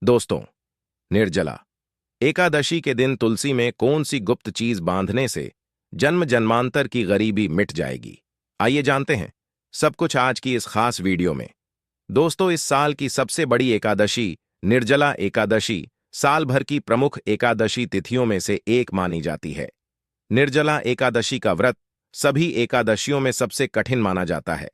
दोस्तों, निर्जला एकादशी के दिन तुलसी में कौन सी गुप्त चीज बांधने से जन्म जन्मांतर की गरीबी मिट जाएगी? आइए जानते हैं सब कुछ आज की इस खास वीडियो में। दोस्तों, इस साल की सबसे बड़ी एकादशी निर्जला एकादशी साल भर की प्रमुख एकादशी तिथियों में से एक मानी जाती है। निर्जला एकादशी का व्रत सभी एकादशियों में सबसे कठिन माना जाता है।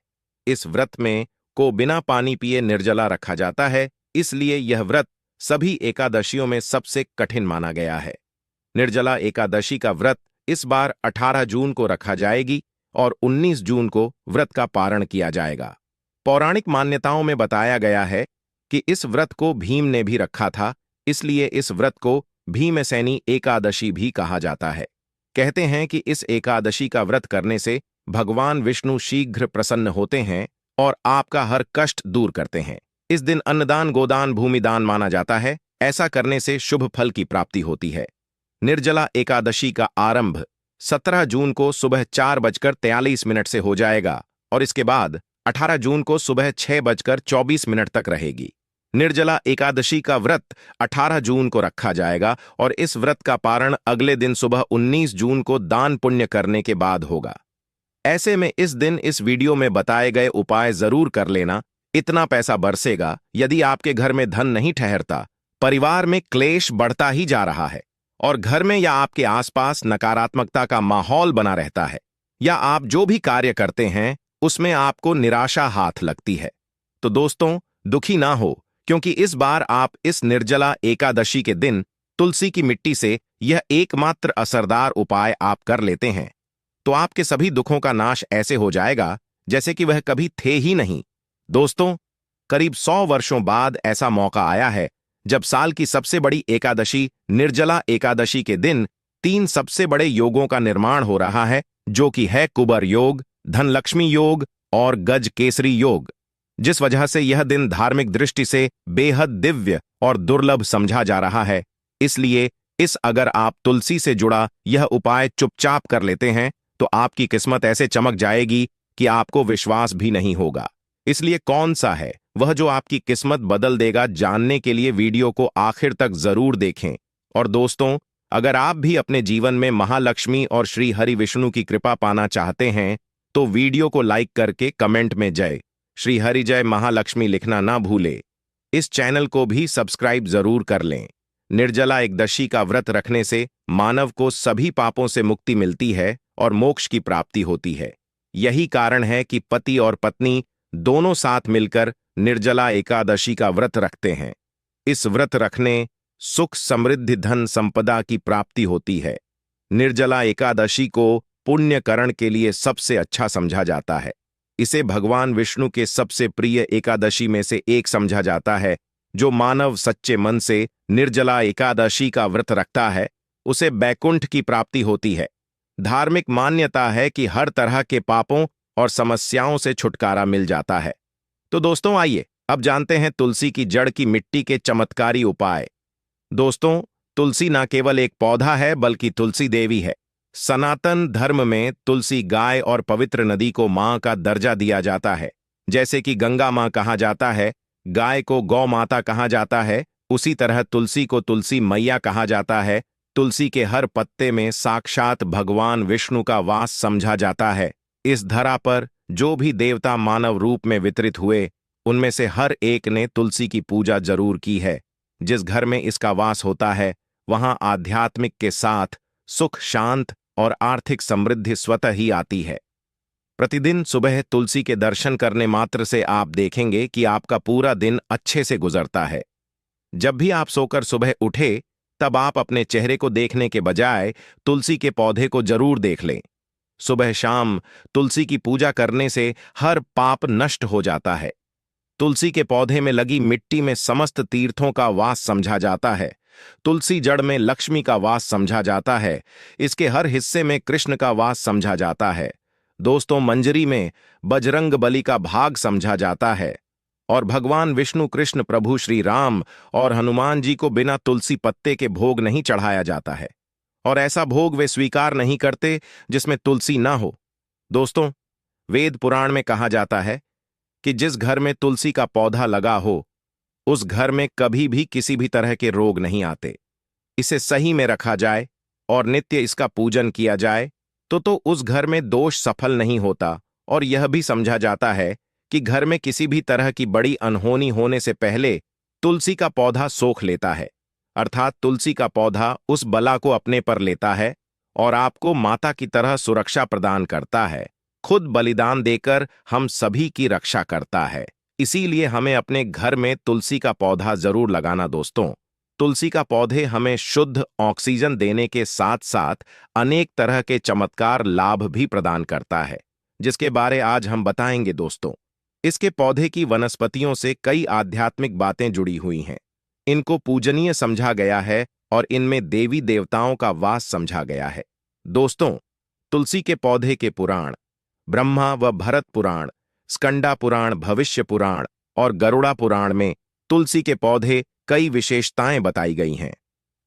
इस व्रत में को बिना पानी पिए निर्जला रखा जाता है, इसलिए यह व्रत सभी एकादशियों में सबसे कठिन माना गया है। निर्जला एकादशी का व्रत इस बार 18 जून को रखा जाएगी और 19 जून को व्रत का पारण किया जाएगा। पौराणिक मान्यताओं में बताया गया है कि इस व्रत को भीम ने भी रखा था, इसलिए इस व्रत को भीमसेनी एकादशी भी कहा जाता है। कहते हैं कि इस एकादशी का व्रत करने से भगवान विष्णु शीघ्र प्रसन्न होते हैं और आपका हर कष्ट दूर करते हैं। इस दिन अन्नदान, गोदान, भूमिदान माना जाता है। ऐसा करने से शुभ फल की प्राप्ति होती है। निर्जला एकादशी का आरंभ 17 जून को सुबह 4:43 से हो जाएगा और इसके बाद 18 जून को सुबह 6:24 तक रहेगी। निर्जला एकादशी का व्रत 18 जून को रखा जाएगा और इस व्रत का पारण अगले दिन सुबह 19 जून को दान पुण्य करने के बाद होगा। ऐसे में इस दिन इस वीडियो में बताए गए उपाय जरूर कर लेना। इतना पैसा बरसेगा। यदि आपके घर में धन नहीं ठहरता, परिवार में क्लेश बढ़ता ही जा रहा है और घर में या आपके आसपास नकारात्मकता का माहौल बना रहता है, या आप जो भी कार्य करते हैं उसमें आपको निराशा हाथ लगती है, तो दोस्तों दुखी ना हो, क्योंकि इस बार आप इस निर्जला एकादशी के दिन तुलसी की मिट्टी से यह एकमात्र असरदार उपाय आप कर लेते हैं तो आपके सभी दुखों का नाश ऐसे हो जाएगा जैसे कि वह कभी थे ही नहीं। दोस्तों, करीब 100 वर्षों बाद ऐसा मौका आया है जब साल की सबसे बड़ी एकादशी निर्जला एकादशी के दिन 3 सबसे बड़े योगों का निर्माण हो रहा है, जो कि है कुबर योग, धनलक्ष्मी योग और गज केसरी योग, जिस वजह से यह दिन धार्मिक दृष्टि से बेहद दिव्य और दुर्लभ समझा जा रहा है। इसलिए अगर आप तुलसी से जुड़ा यह उपाय चुपचाप कर लेते हैं तो आपकी किस्मत ऐसे चमक जाएगी कि आपको विश्वास भी नहीं होगा। इसलिए कौन सा है वह जो आपकी किस्मत बदल देगा, जानने के लिए वीडियो को आखिर तक जरूर देखें। और दोस्तों, अगर आप भी अपने जीवन में महालक्ष्मी और श्री हरि विष्णु की कृपा पाना चाहते हैं तो वीडियो को लाइक करके कमेंट में जय श्री हरि जय महालक्ष्मी लिखना ना भूले। इस चैनल को भी सब्सक्राइब जरूर कर लें। निर्जला एकादशी का व्रत रखने से मानव को सभी पापों से मुक्ति मिलती है और मोक्ष की प्राप्ति होती है। यही कारण है कि पति और पत्नी दोनों साथ मिलकर निर्जला एकादशी का व्रत रखते हैं। इस व्रत रखने सुख, समृद्धि, धन संपदा की प्राप्ति होती है। निर्जला एकादशी को पुण्यकरण के लिए सबसे अच्छा समझा जाता है। इसे भगवान विष्णु के सबसे प्रिय एकादशी में से एक समझा जाता है। जो मानव सच्चे मन से निर्जला एकादशी का व्रत रखता है उसे बैकुंठ की प्राप्ति होती है। धार्मिक मान्यता है कि हर तरह के पापों और समस्याओं से छुटकारा मिल जाता है। तो दोस्तों, आइए अब जानते हैं तुलसी की जड़ की मिट्टी के चमत्कारी उपाय। दोस्तों, तुलसी न केवल एक पौधा है बल्कि तुलसी देवी है। सनातन धर्म में तुलसी गाय और पवित्र नदी को मां का दर्जा दिया जाता है। जैसे कि गंगा मां कहा जाता है, गाय को गौ माता कहा जाता है, उसी तरह तुलसी को तुलसी मैया कहा जाता है। तुलसी के हर पत्ते में साक्षात भगवान विष्णु का वास समझा जाता है। इस धरा पर जो भी देवता मानव रूप में वितरित हुए, उनमें से हर एक ने तुलसी की पूजा जरूर की है। जिस घर में इसका वास होता है वहां आध्यात्मिक के साथ सुख, शांत और आर्थिक समृद्धि स्वतः ही आती है। प्रतिदिन सुबह तुलसी के दर्शन करने मात्र से आप देखेंगे कि आपका पूरा दिन अच्छे से गुजरता है। जब भी आप सोकर सुबह उठे तब आप अपने चेहरे को देखने के बजाय तुलसी के पौधे को जरूर देख लें। सुबह शाम तुलसी की पूजा करने से हर पाप नष्ट हो जाता है। तुलसी के पौधे में लगी मिट्टी में समस्त तीर्थों का वास समझा जाता है। तुलसी जड़ में लक्ष्मी का वास समझा जाता है। इसके हर हिस्से में कृष्ण का वास समझा जाता है। दोस्तों, मंजरी में बजरंग बली का भाग समझा जाता है और भगवान विष्णु, कृष्ण, प्रभु श्री राम और हनुमान जी को बिना तुलसी पत्ते के भोग नहीं चढ़ाया जाता है और ऐसा भोग वे स्वीकार नहीं करते जिसमें तुलसी ना हो। दोस्तों, वेद पुराण में कहा जाता है कि जिस घर में तुलसी का पौधा लगा हो उस घर में कभी भी किसी भी तरह के रोग नहीं आते। इसे सही में रखा जाए और नित्य इसका पूजन किया जाए तो उस घर में दोष सफल नहीं होता, और यह भी समझा जाता है कि घर में किसी भी तरह की बड़ी अनहोनी होने से पहले तुलसी का पौधा सोख लेता है। अर्थात तुलसी का पौधा उस बला को अपने पर लेता है और आपको माता की तरह सुरक्षा प्रदान करता है, खुद बलिदान देकर हम सभी की रक्षा करता है। इसीलिए हमें अपने घर में तुलसी का पौधा जरूर लगाना दोस्तों। तुलसी का पौधे हमें शुद्ध ऑक्सीजन देने के साथ साथ अनेक तरह के चमत्कार लाभ भी प्रदान करता है, जिसके बारे आज हम बताएंगे दोस्तों। इसके पौधे की वनस्पतियों से कई आध्यात्मिक बातें जुड़ी हुई हैं। इनको पूजनीय समझा गया है और इनमें देवी देवताओं का वास समझा गया है। दोस्तों, तुलसी के पौधे के पुराण ब्रह्मा व भरत पुराण, स्कंदा पुराण, भविष्य पुराण और गरुड़ा पुराण में तुलसी के पौधे कई विशेषताएं बताई गई हैं।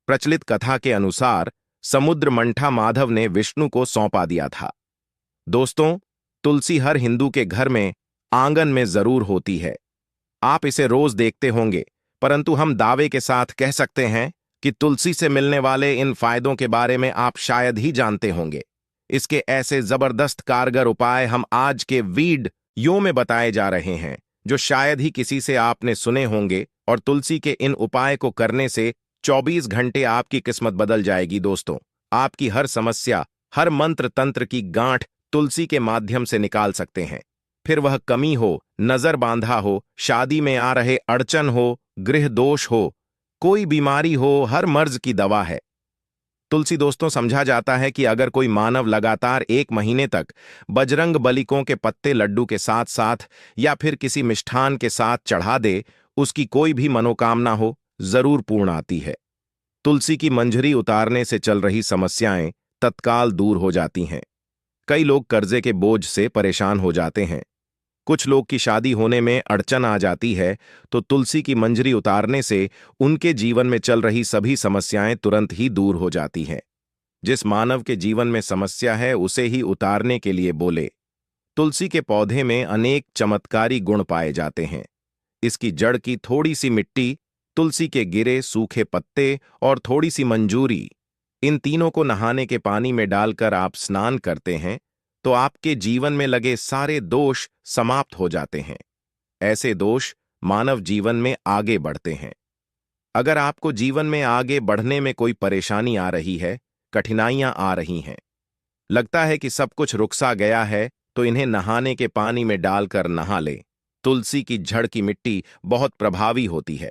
प्रचलित कथा के अनुसार समुद्र मंठा माधव ने विष्णु को सौंपा दिया था। दोस्तों, तुलसी हर हिंदू के घर में आंगन में जरूर होती है। आप इसे रोज देखते होंगे, परंतु हम दावे के साथ कह सकते हैं कि तुलसी से मिलने वाले इन फायदों के बारे में आप शायद ही जानते होंगे। इसके ऐसे जबरदस्त कारगर उपाय हम आज के वीडियो में बताए जा रहे हैं, जो शायद ही किसी से आपने सुने होंगे, और तुलसी के इन उपाय को करने से 24 घंटे आपकी किस्मत बदल जाएगी दोस्तों। आपकी हर समस्या, हर मंत्र तंत्र की गांठ तुलसी के माध्यम से निकाल सकते हैं। फिर वह कमी हो, नजर बांधा हो, शादी में आ रहे अड़चन हो, गृह दोष हो, कोई बीमारी हो, हर मर्ज की दवा है तुलसी दोस्तों। समझा जाता है कि अगर कोई मानव लगातार 1 महीने तक बजरंग बलिकों के पत्ते लड्डू के साथ साथ या फिर किसी मिष्ठान के साथ चढ़ा दे, उसकी कोई भी मनोकामना हो जरूर पूर्ण आती है। तुलसी की मंजरी उतारने से चल रही समस्याएं तत्काल दूर हो जाती हैं। कई लोग कर्जे के बोझ से परेशान हो जाते हैं। कुछ लोग की शादी होने में अड़चन आ जाती है, तो तुलसी की मंजरी उतारने से उनके जीवन में चल रही सभी समस्याएं तुरंत ही दूर हो जाती हैं। जिस मानव के जीवन में समस्या है उसे ही उतारने के लिए बोले। तुलसी के पौधे में अनेक चमत्कारी गुण पाए जाते हैं। इसकी जड़ की थोड़ी सी मिट्टी, तुलसी के गिरे सूखे पत्ते और थोड़ी सी मंजूरी, इन तीनों को नहाने के पानी में डालकर आप स्नान करते हैं तो आपके जीवन में लगे सारे दोष समाप्त हो जाते हैं। ऐसे दोष मानव जीवन में आगे बढ़ते हैं। अगर आपको जीवन में आगे बढ़ने में कोई परेशानी आ रही है, कठिनाइयां आ रही हैं, लगता है कि सब कुछ रुकसा गया है, तो इन्हें नहाने के पानी में डालकर नहा ले। तुलसी की जड़ की मिट्टी बहुत प्रभावी होती है।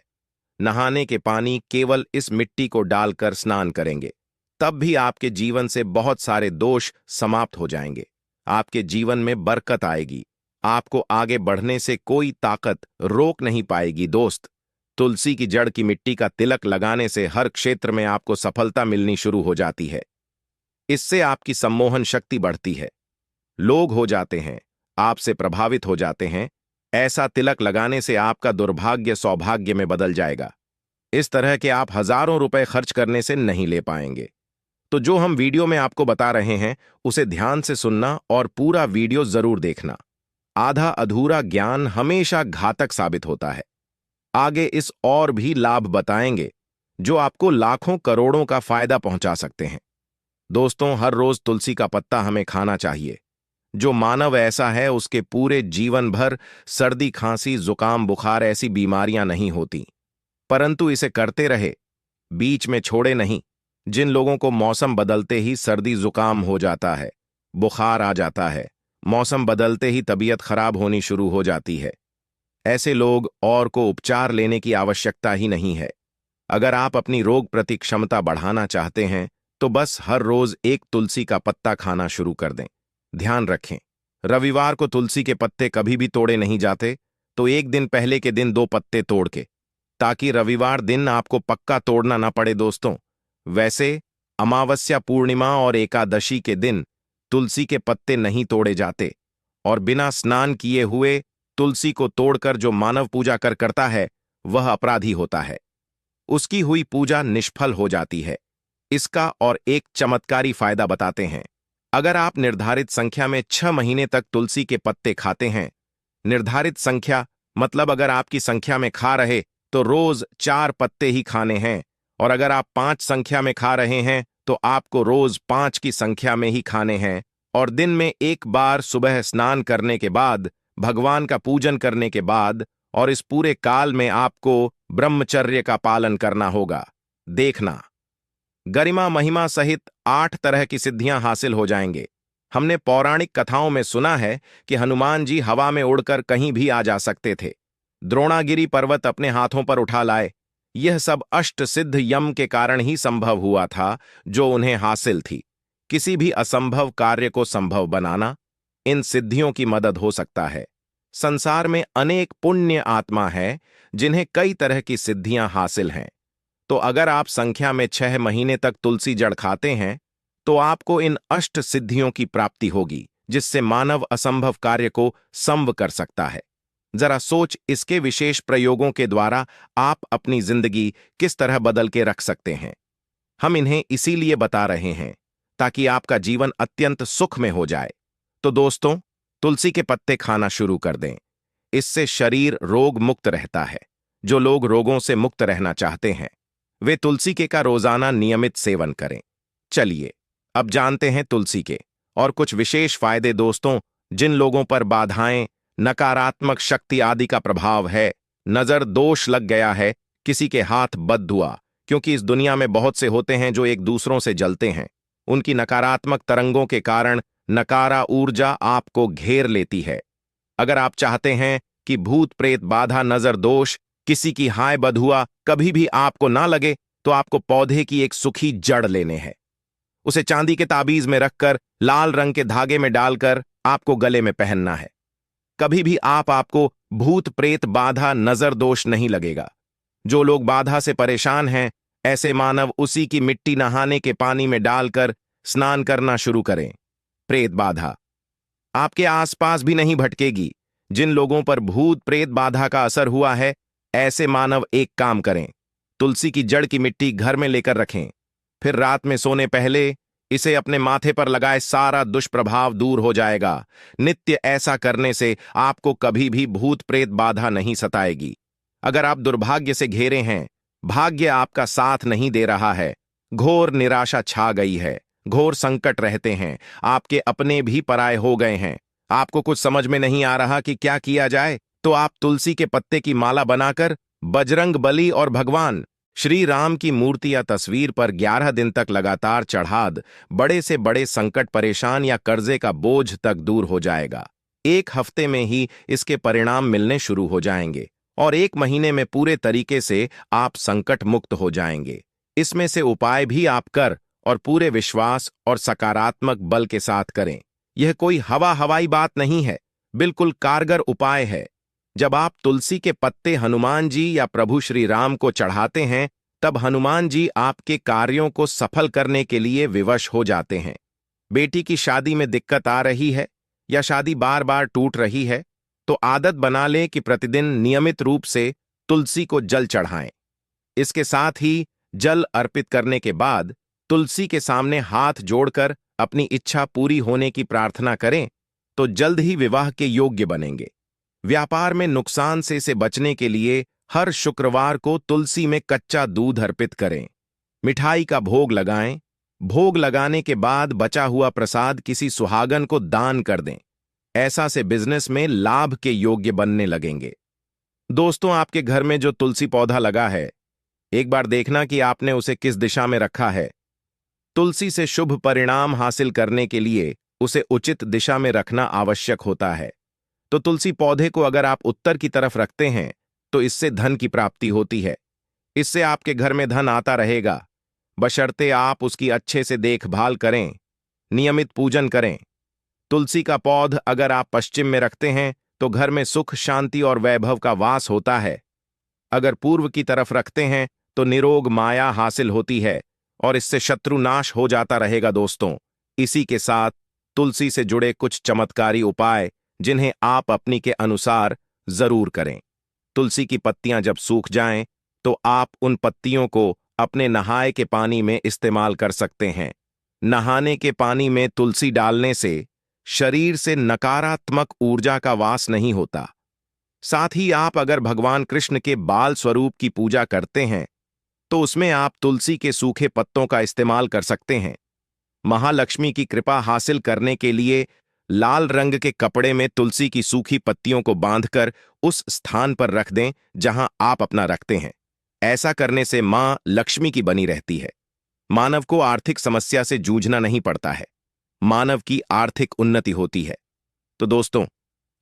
नहाने के पानी केवल इस मिट्टी को डालकर स्नान करेंगे, तब भी आपके जीवन से बहुत सारे दोष समाप्त हो जाएंगे। आपके जीवन में बरकत आएगी। आपको आगे बढ़ने से कोई ताकत रोक नहीं पाएगी दोस्त। तुलसी की जड़ की मिट्टी का तिलक लगाने से हर क्षेत्र में आपको सफलता मिलनी शुरू हो जाती है। इससे आपकी सम्मोहन शक्ति बढ़ती है। लोग हो जाते हैं, आपसे प्रभावित हो जाते हैं। ऐसा तिलक लगाने से आपका दुर्भाग्य सौभाग्य में बदल जाएगा। इस तरह के आप हजारों रुपए खर्च करने से नहीं ले पाएंगे। तो जो हम वीडियो में आपको बता रहे हैं उसे ध्यान से सुनना और पूरा वीडियो जरूर देखना। आधा अधूरा ज्ञान हमेशा घातक साबित होता है। आगे इस और भी लाभ बताएंगे जो आपको लाखों करोड़ों का फायदा पहुंचा सकते हैं। दोस्तों, हर रोज तुलसी का पत्ता हमें खाना चाहिए। जो मानव ऐसा है उसके पूरे जीवन भर सर्दी, खांसी, जुकाम, बुखार ऐसी बीमारियां नहीं होती, परंतु इसे करते रहे, बीच में छोड़े नहीं। जिन लोगों को मौसम बदलते ही सर्दी जुकाम हो जाता है, बुखार आ जाता है, मौसम बदलते ही तबीयत खराब होनी शुरू हो जाती है, ऐसे लोग और को उपचार लेने की आवश्यकता ही नहीं है। अगर आप अपनी रोग प्रति क्षमता बढ़ाना चाहते हैं तो बस हर रोज एक तुलसी का पत्ता खाना शुरू कर दें। ध्यान रखें, रविवार को तुलसी के पत्ते कभी भी तोड़े नहीं जाते, तो एक दिन पहले के दिन 2 पत्ते तोड़ के, ताकि रविवार दिन आपको पक्का तोड़ना ना पड़े दोस्तों। वैसे अमावस्या, पूर्णिमा और एकादशी के दिन तुलसी के पत्ते नहीं तोड़े जाते, और बिना स्नान किए हुए तुलसी को तोड़कर जो मानव पूजा करता है वह अपराधी होता है। उसकी हुई पूजा निष्फल हो जाती है। इसका और एक चमत्कारी फायदा बताते हैं। अगर आप निर्धारित संख्या में 6 महीने तक तुलसी के पत्ते खाते हैं, निर्धारित संख्या मतलब अगर आपकी संख्या में खा रहे तो रोज 4 पत्ते ही खाने हैं, और अगर आप 5 संख्या में खा रहे हैं तो आपको रोज 5 की संख्या में ही खाने हैं, और दिन में एक बार सुबह स्नान करने के बाद, भगवान का पूजन करने के बाद, और इस पूरे काल में आपको ब्रह्मचर्य का पालन करना होगा। देखना, गरिमा महिमा सहित 8 तरह की सिद्धियां हासिल हो जाएंगे। हमने पौराणिक कथाओं में सुना है कि हनुमान जी हवा में उड़कर कहीं भी आ जा सकते थे, द्रोणागिरी पर्वत अपने हाथों पर उठा लाए। यह सब अष्ट सिद्ध यम के कारण ही संभव हुआ था, जो उन्हें हासिल थी। किसी भी असंभव कार्य को संभव बनाना इन सिद्धियों की मदद हो सकता है। संसार में अनेक पुण्य आत्मा है जिन्हें कई तरह की सिद्धियां हासिल हैं। तो अगर आप संख्या में 6 महीने तक तुलसी जड़ खाते हैं तो आपको इन अष्ट सिद्धियों की प्राप्ति होगी, जिससे मानव असंभव कार्य को संभव कर सकता है। जरा सोच, इसके विशेष प्रयोगों के द्वारा आप अपनी जिंदगी किस तरह बदल के रख सकते हैं। हम इन्हें इसीलिए बता रहे हैं ताकि आपका जीवन अत्यंत सुख में हो जाए। तो दोस्तों, तुलसी के पत्ते खाना शुरू कर दें। इससे शरीर रोग मुक्त रहता है। जो लोग रोगों से मुक्त रहना चाहते हैं वे तुलसी के का रोजाना नियमित सेवन करें। चलिए अब जानते हैं तुलसी के और कुछ विशेष फायदे। दोस्तों, जिन लोगों पर बाधाएं, नकारात्मक शक्ति आदि का प्रभाव है, नजर दोष लग गया है, किसी के हाथ बद्दुआ, क्योंकि इस दुनिया में बहुत से होते हैं जो एक दूसरों से जलते हैं, उनकी नकारात्मक तरंगों के कारण नकारा ऊर्जा आपको घेर लेती है। अगर आप चाहते हैं कि भूत प्रेत बाधा नजर दोष, किसी की हाय बधुआ कभी भी आपको ना लगे, तो आपको पौधे की एक सूखी जड़ लेने हैं। उसे चांदी के ताबीज में रखकर लाल रंग के धागे में डालकर आपको गले में पहनना है। कभी भी आपको भूत प्रेत बाधा नजर दोष नहीं लगेगा। जो लोग बाधा से परेशान हैं, ऐसे मानव उसी की मिट्टी नहाने के पानी में डालकर स्नान करना शुरू करें। प्रेत बाधा आपके आसपास भी नहीं भटकेगी। जिन लोगों पर भूत प्रेत बाधा का असर हुआ है, ऐसे मानव एक काम करें, तुलसी की जड़ की मिट्टी घर में लेकर रखें, फिर रात में सोने पहले इसे अपने माथे पर लगाए, सारा दुष्प्रभाव दूर हो जाएगा। नित्य ऐसा करने से आपको कभी भी भूत प्रेत बाधा नहीं सताएगी। अगर आप दुर्भाग्य से घिरे हैं, भाग्य आपका साथ नहीं दे रहा है, घोर निराशा छा गई है, घोर संकट रहते हैं, आपके अपने भी पराये हो गए हैं, आपको कुछ समझ में नहीं आ रहा कि क्या किया जाए, तो आप तुलसी के पत्ते की माला बनाकर बजरंग बली और भगवान श्री राम की मूर्ति या तस्वीर पर 11 दिन तक लगातार चढ़ा द। बड़े से बड़े संकट, परेशान या कर्जे का बोझ तक दूर हो जाएगा। 1 हफ्ते में ही इसके परिणाम मिलने शुरू हो जाएंगे और 1 महीने में पूरे तरीके से आप संकट मुक्त हो जाएंगे। इसमें से उपाय भी आप कर और पूरे विश्वास और सकारात्मक बल के साथ करें। यह कोई हवाई बात नहीं है, बिल्कुल कारगर उपाय है। जब आप तुलसी के पत्ते हनुमान जी या प्रभु श्री राम को चढ़ाते हैं, तब हनुमान जी आपके कार्यों को सफल करने के लिए विवश हो जाते हैं। बेटी की शादी में दिक्कत आ रही है या शादी बार बार टूट रही है, तो आदत बना लें कि प्रतिदिन नियमित रूप से तुलसी को जल चढ़ाएं। इसके साथ ही जल अर्पित करने के बाद तुलसी के सामने हाथ जोड़कर अपनी इच्छा पूरी होने की प्रार्थना करें, तो जल्द ही विवाह के योग्य बनेंगे। व्यापार में नुकसान से इसे बचने के लिए हर शुक्रवार को तुलसी में कच्चा दूध अर्पित करें। मिठाई का भोग लगाएं। भोग लगाने के बाद बचा हुआ प्रसाद किसी सुहागन को दान कर दें। ऐसा से बिजनेस में लाभ के योग्य बनने लगेंगे। दोस्तों, आपके घर में जो तुलसी पौधा लगा है, एक बार देखना कि आपने उसे किस दिशा में रखा है। तुलसी से शुभ परिणाम हासिल करने के लिए उसे उचित दिशा में रखना आवश्यक होता है। तो तुलसी पौधे को अगर आप उत्तर की तरफ रखते हैं तो इससे धन की प्राप्ति होती है। इससे आपके घर में धन आता रहेगा, बशर्ते आप उसकी अच्छे से देखभाल करें, नियमित पूजन करें। तुलसी का पौध अगर आप पश्चिम में रखते हैं तो घर में सुख, शांति और वैभव का वास होता है। अगर पूर्व की तरफ रखते हैं तो निरोग माया हासिल होती है और इससे शत्रु नाश हो जाता रहेगा। दोस्तों, इसी के साथ तुलसी से जुड़े कुछ चमत्कारी उपाय जिन्हें आप अपनी के अनुसार जरूर करें। तुलसी की पत्तियां जब सूख जाएं तो आप उन पत्तियों को अपने नहाए के पानी में इस्तेमाल कर सकते हैं। नहाने के पानी में तुलसी डालने से शरीर से नकारात्मक ऊर्जा का वास नहीं होता। साथ ही आप अगर भगवान कृष्ण के बाल स्वरूप की पूजा करते हैं तो उसमें आप तुलसी के सूखे पत्तों का इस्तेमाल कर सकते हैं। महालक्ष्मी की कृपा हासिल करने के लिए लाल रंग के कपड़े में तुलसी की सूखी पत्तियों को बांधकर उस स्थान पर रख दें जहां आप अपना रखते हैं। ऐसा करने से मां लक्ष्मी की बनी रहती है। मानव को आर्थिक समस्या से जूझना नहीं पड़ता है। मानव की आर्थिक उन्नति होती है। तो दोस्तों,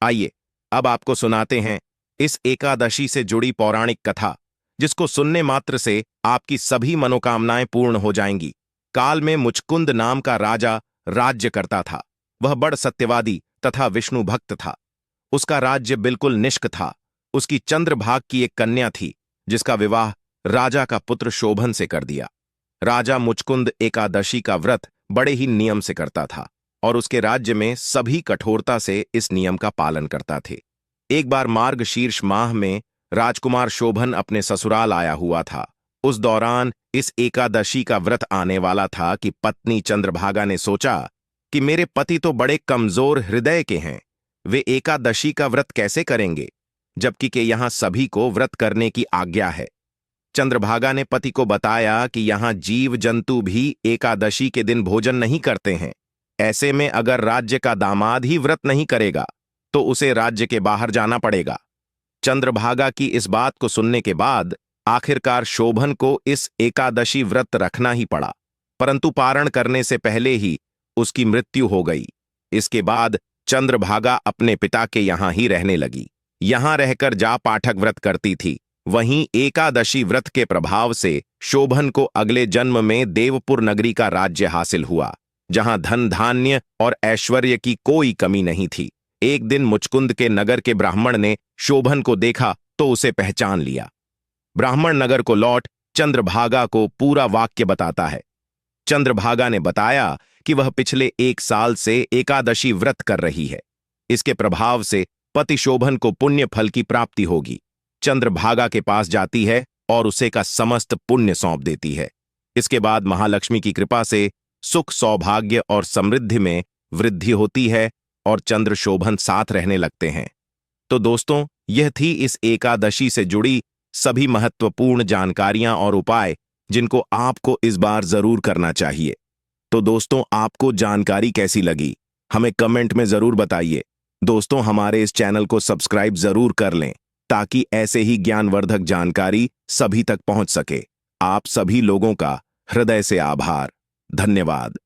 आइए अब आपको सुनाते हैं इस एकादशी से जुड़ी पौराणिक कथा, जिसको सुनने मात्र से आपकी सभी मनोकामनाएं पूर्ण हो जाएंगी। काल में मुचकुंद नाम का राजा राज्य करता था। वह बड़ सत्यवादी तथा विष्णु भक्त था। उसका राज्य बिल्कुल निष्क था। उसकी चंद्रभाग की एक कन्या थी, जिसका विवाह राजा का पुत्र शोभन से कर दिया। राजा मुचकुंद एकादशी का व्रत बड़े ही नियम से करता था और उसके राज्य में सभी कठोरता से इस नियम का पालन करता थे। एक बार मार्गशीर्ष माह में राजकुमार शोभन अपने ससुराल आया हुआ था। उस दौरान इस एकादशी का व्रत आने वाला था कि पत्नी चंद्रभागा ने सोचा कि मेरे पति तो बड़े कमजोर हृदय के हैं, वे एकादशी का व्रत कैसे करेंगे, जबकि के यहां सभी को व्रत करने की आज्ञा है। चंद्रभागा ने पति को बताया कि यहां जीव जंतु भी एकादशी के दिन भोजन नहीं करते हैं। ऐसे में अगर राज्य का दामाद ही व्रत नहीं करेगा तो उसे राज्य के बाहर जाना पड़ेगा। चंद्रभागा की इस बात को सुनने के बाद आखिरकार शोभन को इस एकादशी व्रत रखना ही पड़ा, परंतु पारण करने से पहले ही उसकी मृत्यु हो गई। इसके बाद चंद्रभागा अपने पिता के यहां ही रहने लगी। यहां रहकर जा पाठक व्रत करती थी। वहीं एकादशी व्रत के प्रभाव से शोभन को अगले जन्म में देवपुर नगरी का राज्य हासिल हुआ, जहां धन धान्य और ऐश्वर्य की कोई कमी नहीं थी। एक दिन मुचकुंद के नगर के ब्राह्मण ने शोभन को देखा तो उसे पहचान लिया। ब्राह्मण नगर को लौट चंद्रभागा को पूरा वाक्य बताता है। चंद्रभागा ने बताया कि वह पिछले 1 साल से एकादशी व्रत कर रही है। इसके प्रभाव से पति शोभन को पुण्य फल की प्राप्ति होगी। चंद्रभागा के पास जाती है और उसे का समस्त पुण्य सौंप देती है। इसके बाद महालक्ष्मी की कृपा से सुख, सौभाग्य और समृद्धि में वृद्धि होती है और चंद्र शोभन साथ रहने लगते हैं। तो दोस्तों, यह थी इस एकादशी से जुड़ी सभी महत्वपूर्ण जानकारियां और उपाय, जिनको आपको इस बार जरूर करना चाहिए। तो दोस्तों, आपको जानकारी कैसी लगी हमें कमेंट में जरूर बताइए। दोस्तों, हमारे इस चैनल को सब्सक्राइब जरूर कर लें ताकि ऐसे ही ज्ञानवर्धक जानकारी सभी तक पहुंच सके। आप सभी लोगों का हृदय से आभार। धन्यवाद।